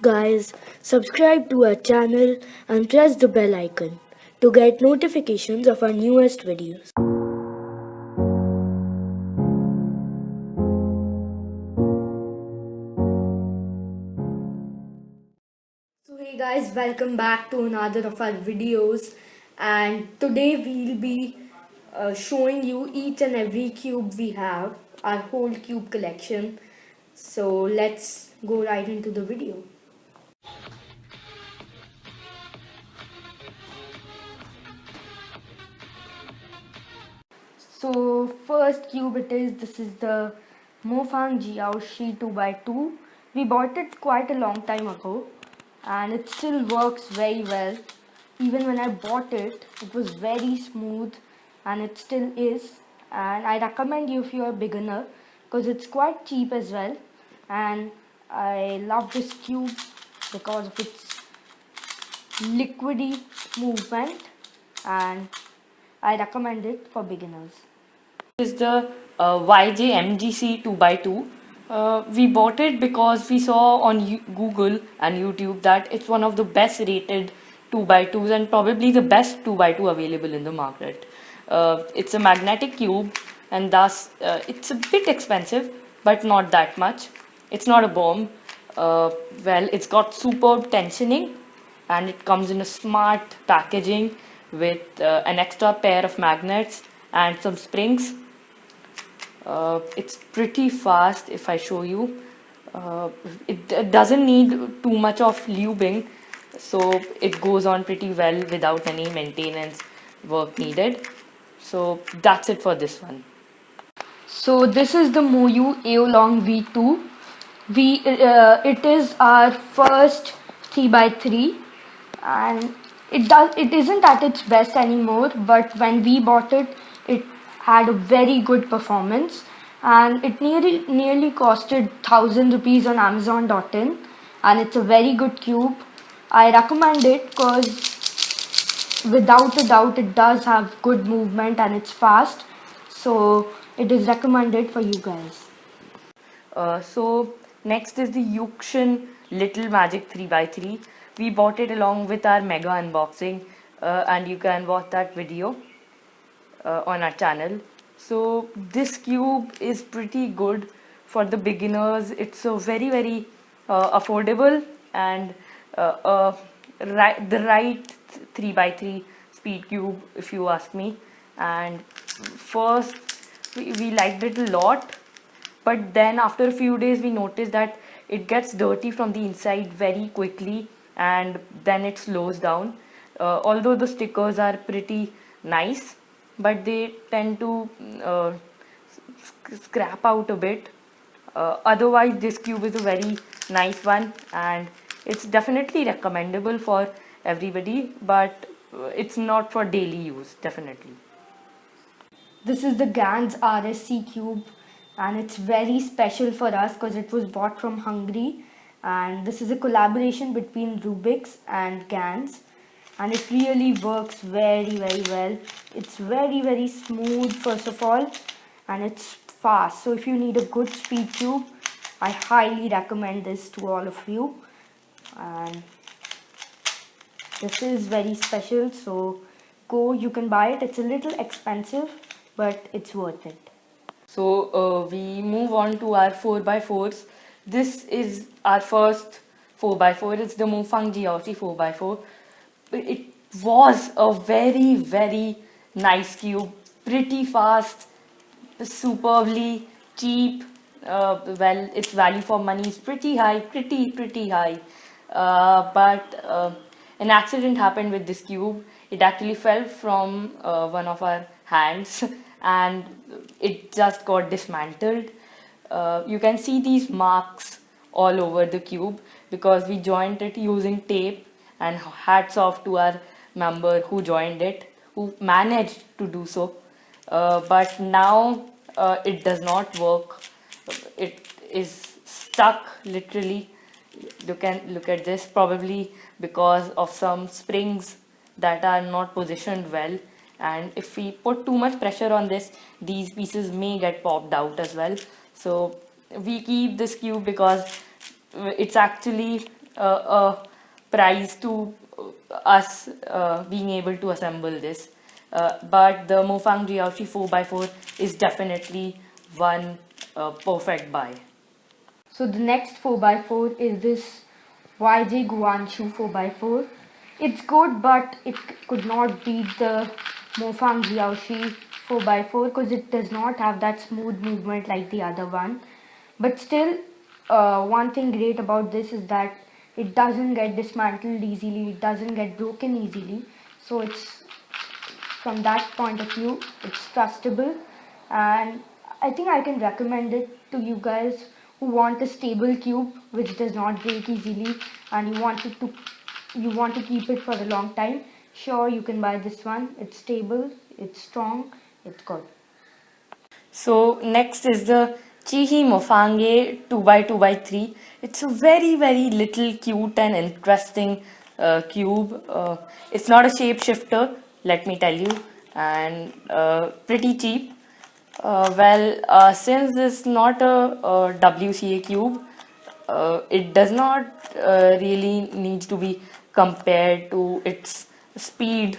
Guys, subscribe to our channel and press the bell icon to get notifications of our newest videos. So hey guys, welcome back to another of our videos, and today we'll be showing you each and every cube we have, our whole cube collection. So let's go right into the video. So first cube it is, this is the Mofang Jiaoshi 2x2. We bought it quite a long time ago and it still works very well. Even when I bought it, it was very smooth and it still is. And I recommend you if you are a beginner because it's quite cheap as well. And I love this cube because of its liquidy movement, and I recommend it for beginners. Is the YJ MGC 2x2. We bought it because we saw on Google and YouTube that it's one of the best rated 2x2s and probably the best 2x2 available in the market. It's a magnetic cube and thus it's a bit expensive but not that much. It's not a bomb. It's got superb tensioning and it comes in a smart packaging with an extra pair of magnets and some springs. It's pretty fast if I show you. It doesn't need too much of lubing, so it goes on pretty well without any maintenance work needed. So that's it for this one. So this is the Moyu Aolong V2. It is our first 3x3, and it isn't at its best anymore, but when we bought it, it had a very good performance, and it nearly costed 1000 rupees on Amazon.in, and it's a very good cube. I recommend it because without a doubt it does have good movement and it's fast, so it is recommended for you guys. So next is the Yukshin Little Magic 3x3. We bought it along with our mega unboxing, and you can watch that video on our channel. So this cube is pretty good for the beginners. It's a very affordable and the right 3x3 speed cube if you ask me. And first we liked it a lot, but then after a few days we noticed that it gets dirty from the inside very quickly and then it slows down. Although the stickers are pretty nice, but they tend to scrap out a bit. Otherwise this cube is a very nice one and it's definitely recommendable for everybody, but it's not for daily use definitely. This is the Gans RSC cube, and it's very special for us because it was bought from Hungary, and this is a collaboration between Rubik's and Gans, and it really works very well. It's very smooth first of all, and it's fast. So if you need a good speed cube, I highly recommend this to all of you. And this is very special, so you can buy it. It's a little expensive, but it's worth it. So we move on to our 4x4s. This is our first 4x4. It's the Mofang Jiaoshi 4x4. It was a very nice cube, pretty fast, superbly cheap. Its value for money is pretty high, pretty high. But an accident happened with this cube. It actually fell from one of our hands and it just got dismantled. You can see these marks all over the cube because we joined it using tape, and hats off to our member who joined it, who managed to do so. But now it does not work. It is stuck literally. You can look at this, probably because of some springs that are not positioned well, and if we put too much pressure on this, these pieces may get popped out as well. So we keep this cube because it's actually a prize to us being able to assemble this. But the Mofang Jiaoshi 4x4 is definitely one perfect buy. So the next 4x4 is this YJ Guanshu 4x4. It's good, but it could not beat the Mofang Jiaoshi 4x4 because it does not have that smooth movement like the other one. But still, one thing great about this is that it doesn't get dismantled easily, it doesn't get broken easily. So it's, from that point of view, it's trustable, and I think I can recommend it to you guys who want a stable cube which does not break easily and you want to keep it for a long time. Sure, you can buy this one. It's stable, it's strong, it's good. So next is the Chihi Mofange 2x2x3. It's a very very little cute and interesting cube. It's not a shapeshifter, let me tell you, and pretty cheap. Since this is not a WCA cube, it does not really need to be compared to its speed.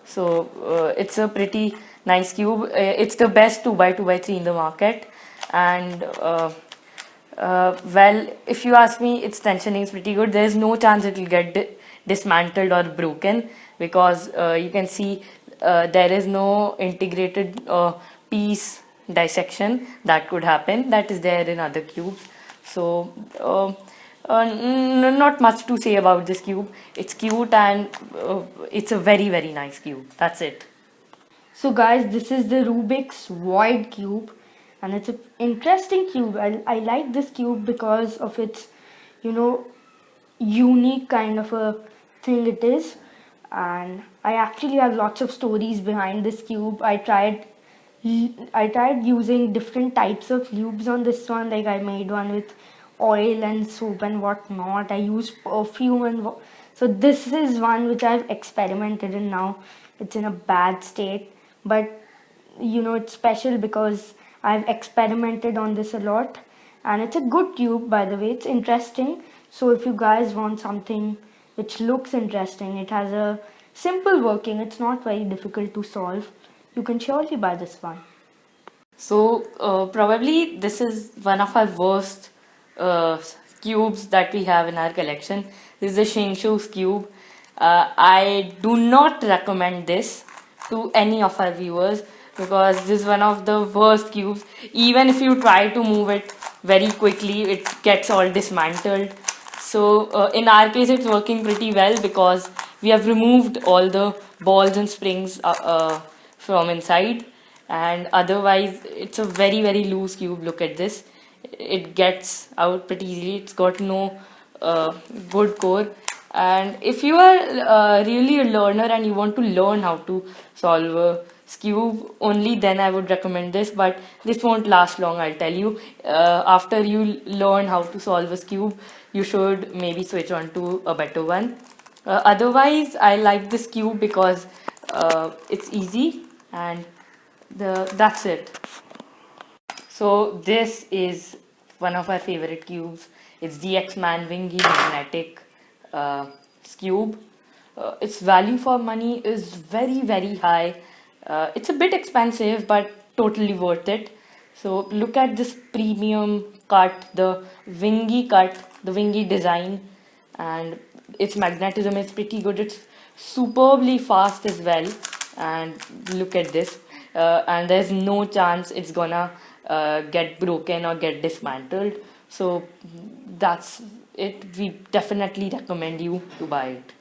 So it's a pretty nice cube. It's the best 2x2x3 in the market, and if you ask me, its tensioning is pretty good. There is no chance it will get dismantled or broken because you can see there is no integrated piece dissection that could happen that is there in other cubes. So not much to say about this cube. It's cute and it's a very very nice cube. That's it. So guys, this is the Rubik's Void Cube, and it's an interesting cube. I like this cube because of its, unique kind of a thing it is. And I actually have lots of stories behind this cube. I tried using different types of lubes on this one. Like I made one with oil and soap and whatnot. I used perfume and so this is one which I've experimented in now. It's in a bad state, but it's special because I've experimented on this a lot, and it's a good tube, by the way. It's interesting. So if you guys want something which looks interesting, it has a simple working, it's not very difficult to solve, you can surely buy this one. So probably this is one of our worst cubes that we have in our collection. This is the Shingshu's cube. I do not recommend this to any of our viewers because this is one of the worst cubes. Even if you try to move it very quickly, it gets all dismantled. So in our case, it's working pretty well because we have removed all the balls and springs from inside, and otherwise it's a very very loose cube. Look at this, it gets out pretty easily. It's got no good core, and if you are really a learner and you want to learn how to solve a cube, only then I would recommend this, but this won't last long, I'll tell you. After you learn how to solve a cube, you should maybe switch on to a better one. Otherwise, I like this cube because it's easy, and that's it. So this is one of our favorite cubes. It's the X-Man Wingy Magnetic cube. Its value for money is very very high. It's a bit expensive but totally worth it. So look at this premium cut, the wingy design, and its magnetism is pretty good. It's superbly fast as well, and look at this, and there's no chance it's gonna get broken or get dismantled. So that's it. We definitely recommend you to buy it.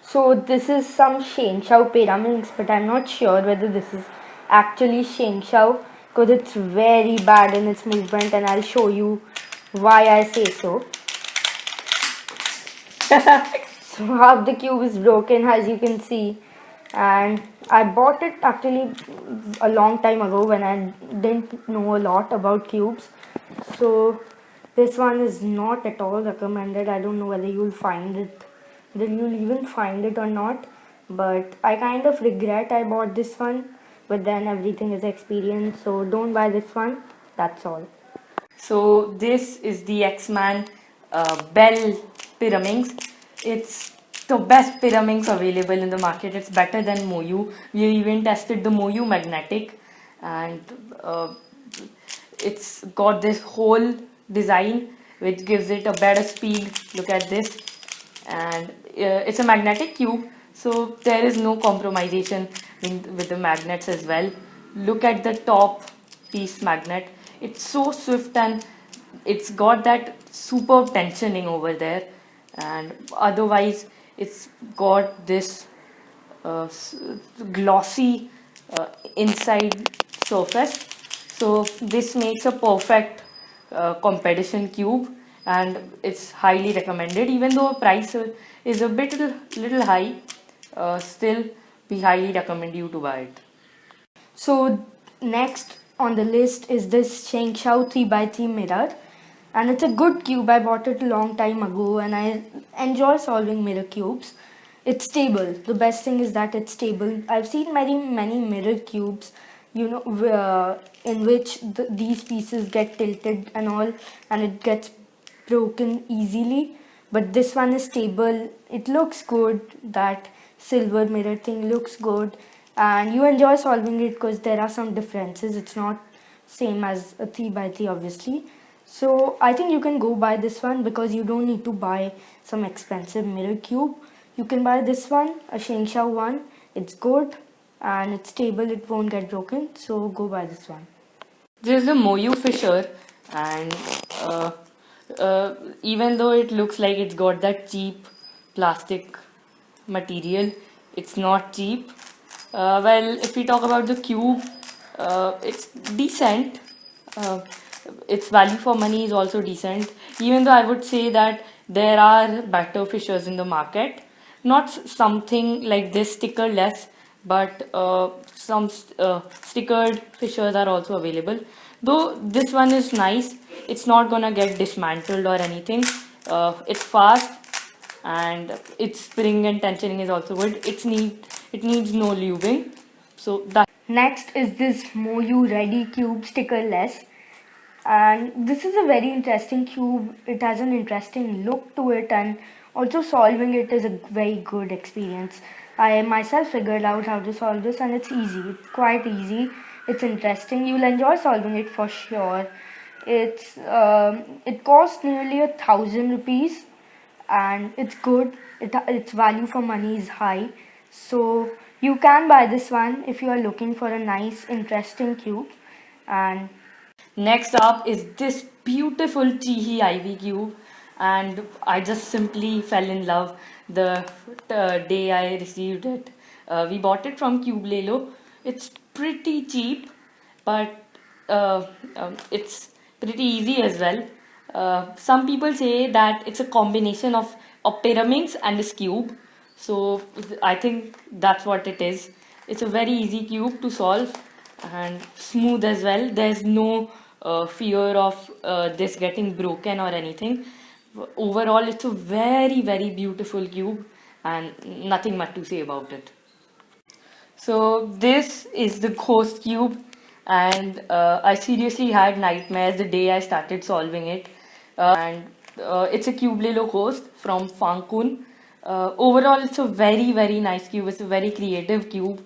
So this is some Shengshao pyramids, but I'm not sure whether this is actually Shengshao because it's very bad in its movement, and I'll show you why I say so. So half the cube is broken, as you can see, and I bought it actually a long time ago when I didn't know a lot about cubes. So this one is not at all recommended. I don't know whether you'll find it, whether you'll even find it or not, but I kind of regret I bought this one, but then everything is experience, so don't buy this one. That's all. So this is the X-Man Bell Pyraminx. It's the best Pyraminx available in the market. It's better than Moyu. We even tested the Moyu magnetic, and it's got this whole design which gives it a better speed. Look at this, and it's a magnetic cube, so there is no compromisation with the magnets as well. Look at the top piece magnet. It's so swift, and it's got that superb tensioning over there, and otherwise it's got this uh, s- glossy inside surface. So this makes a perfect competition cube, and it's highly recommended. Even though price is a bit little high, still we highly recommend you to buy it. So next on the list is this Shengshao 3x3 mirror, and it's a good cube. I bought it a long time ago and I enjoy solving mirror cubes. It's stable. The best thing is that it's stable. I've seen many mirror cubes, in which these pieces get tilted and all, and it gets broken easily. But this one is stable. It looks good. That silver mirror thing looks good, and you enjoy solving it because there are some differences. It's not same as a 3x3 obviously. So I think you can go buy this one because you don't need to buy some expensive mirror cube. You can buy this one, a Shengshao one. It's good and it's stable, it won't get broken, so go buy this one. There's the Moyu Fisher, and even though it looks like it's got that cheap plastic material, it's not cheap. Well, if we talk about the cube, it's decent. Uh, its value for money is also decent. Even though I would say that there are better fishers in the market, not something like this stickerless, but some stickered fishers are also available. Though this one is nice, it's not gonna get dismantled or anything. It's fast, and its spring and tensioning is also good. It needs no lubing, so that. Next is this Moyu Ready Cube stickerless, and this is a very interesting cube. It has an interesting look to it, and also solving it is a very good experience. I myself figured out how to solve this, and it's easy. It's quite easy. It's interesting. You'll enjoy solving it for sure. It costs nearly 1,000 rupees, and it's good. Its value for money is high, so you can buy this one if you are looking for a nice, interesting cube. And Next up is this beautiful Chihi Ivy cube, and I just simply fell in love the day I received it. We bought it from Cube Lelo. It's pretty cheap, but it's pretty easy as well. Some people say that it's a combination of a Pyraminx and this cube, so I think that's what it is. It's a very easy cube to solve and smooth as well. There's no fear of this getting broken or anything. Overall, it's a very beautiful cube, and nothing much to say about it. So this is the ghost cube, and I seriously had nightmares the day I started solving it. And it's a cube Lilo ghost from Fankun. Overall, it's a very nice cube. It's a very creative cube.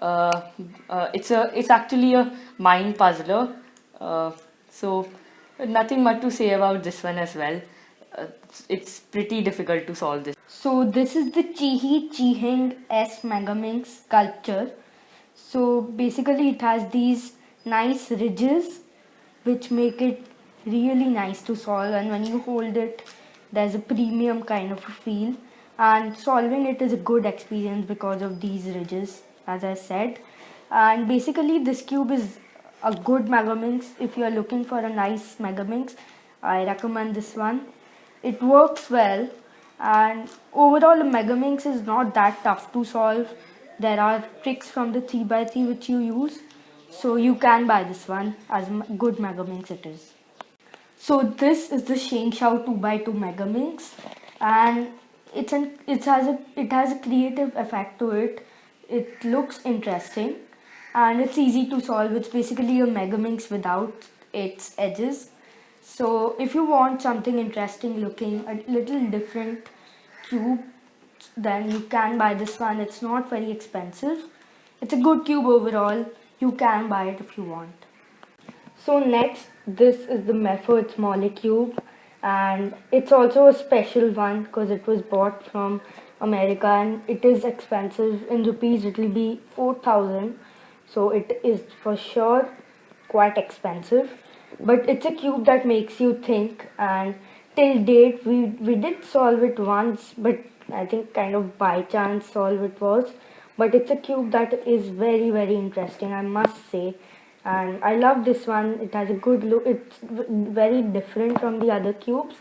It's actually a mind puzzler. So nothing much to say about this one as well. It's pretty difficult to solve this. so this is the Chihi Chihing S Megaminx sculpture. So basically it has these nice ridges which make it really nice to solve, and when you hold it there's a premium kind of a feel, and solving it is a good experience because of these ridges, as I said. And basically this cube is a good Megaminx. If you are looking for a nice Megaminx, I recommend this one. It works well, and overall a Megaminx is not that tough to solve. There are tricks from the 3x3 which you use, so you can buy this one as good Megaminx it is. So this is the Shengshao 2x2 Megaminx, and it has a creative effect to it. It looks interesting and it's easy to solve. It's basically a Megaminx without its edges. So if you want something interesting looking, a little different cube, then you can buy this one. It's not very expensive. It's a good cube overall. You can buy it if you want. So next, this is the Meffert's Molecube, and it's also a special one because it was bought from America and it is expensive. In rupees it will be 4,000, so it is for sure quite expensive. But it's a cube that makes you think, and till date we did solve it once, but I think kind of by chance solve it was. But it's a cube that is very interesting, I must say, and I love this one. It has a good look. It's very different from the other cubes,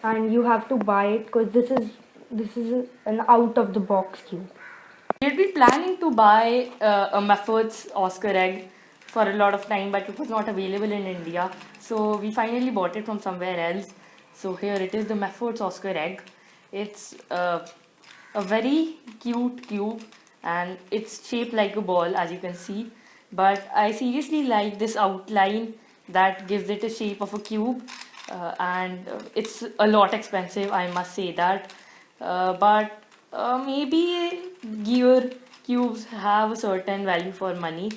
and you have to buy it because this is an out of the box cube. We had been planning to buy a Meffert's Oscar egg for a lot of time, but it was not available in India. So we finally bought it from somewhere else. So here it is, the Meffert's Oscar egg. It's a very cute cube, and it's shaped like a ball, as you can see. But I seriously like this outline that gives it a shape of a cube, and it's a lot expensive, I must say that. But maybe gear cubes have a certain value for money,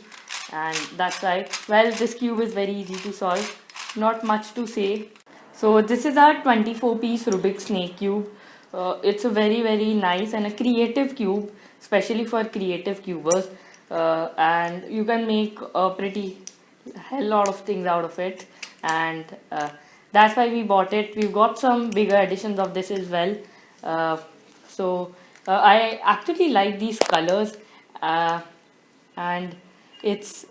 and that's why. Well, this cube is very easy to solve, not much to say. So this is our 24-piece Rubik's Snake cube. It's a very nice and a creative cube, especially for creative cubers, and you can make a pretty hell lot of things out of it, and that's why we bought it. We've got some bigger editions of this as well. I actually like these colors, and its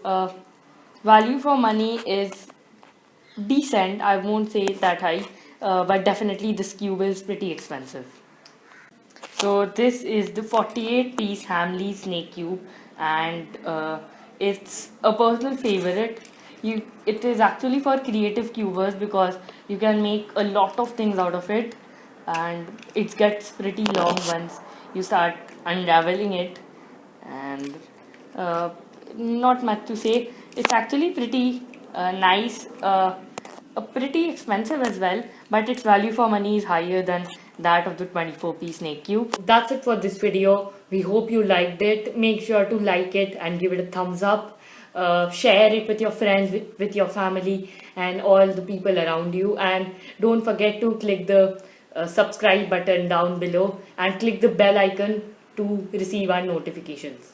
value for money is decent. I won't say it's that high, but definitely this cube is pretty expensive. So this is the 48-piece Hamley Snake Cube, and it's a personal favorite. It is actually for creative cubers because you can make a lot of things out of it, and it gets pretty long once you start unraveling it. And not much to say. It's actually pretty nice. Pretty expensive as well, but its value for money is higher than that of the 24-piece Snake Cube. That's it for this video. We hope you liked it. Make sure to like it and give it a thumbs up. Share it with your friends, with your family, and all the people around you. And don't forget to click the subscribe button down below and click the bell icon to receive our notifications.